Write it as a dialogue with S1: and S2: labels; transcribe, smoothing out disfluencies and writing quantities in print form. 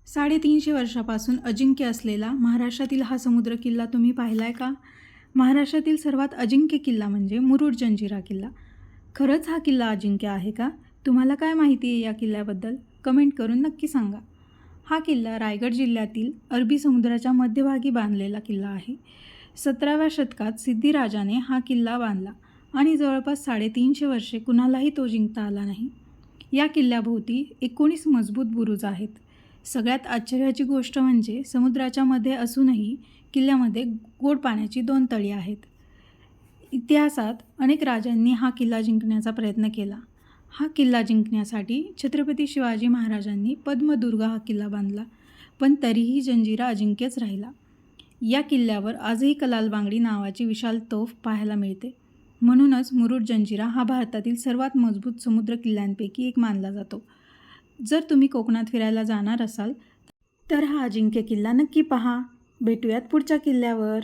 S1: 350 वर्षापासून अजिंक्य असलेला महाराष्ट्रातील हा समुद्र किल्ला तुम्ही पाहिलाय का? महाराष्ट्रातील सर्वात अजिंक्य किल्ला म्हणजे मुरुड जंजिरा किल्ला. खरंच हा किल्ला अजिंक्य आहे का? तुम्हाला काय माहिती आहे या किल्ल्याबद्दल? कमेंट करून नक्की सांगा. हा किल्ला रायगड जिल्ह्यातील अरबी समुद्राच्या मध्यभागी बांधलेला किल्ला आहे. 17व्या शतकात सिद्धिराजाने हा किल्ला बांधला आणि जवळपास 350 वर्षे कुणालाही तो जिंकता आला नाही. या किल्ल्याभोवती 19 मजबूत बुरुज आहेत. सगळ्यात आश्चर्याची गोष्ट म्हणजे समुद्राच्या मध्ये असूनही किल्ल्यामध्ये गोड पाण्याची 2 तळी आहेत. इतिहासात अनेक राजांनी हा किल्ला जिंकण्याचा प्रयत्न केला. हा किल्ला जिंकण्यासाठी छत्रपती शिवाजी महाराजांनी पद्मदुर्ग हा किल्ला बांधला, पण तरीही जंजिरा अजिंक्यच राहिला. या किल्ल्यावर आजही कलाल बांगडी नावाची विशाल तोफ पाहायला मिळते. म्हणूनच मुरुड जंजिरा हा भारतातील सर्वात मजबूत समुद्र किल्ल्यांपैकी एक मानला जातो. जर तुम्ही कोकणात फिरायला जाणार असाल तर हा अजिंक्य किल्ला नक्की पहा. भेटूयात पुढच्या किल्ल्यावर.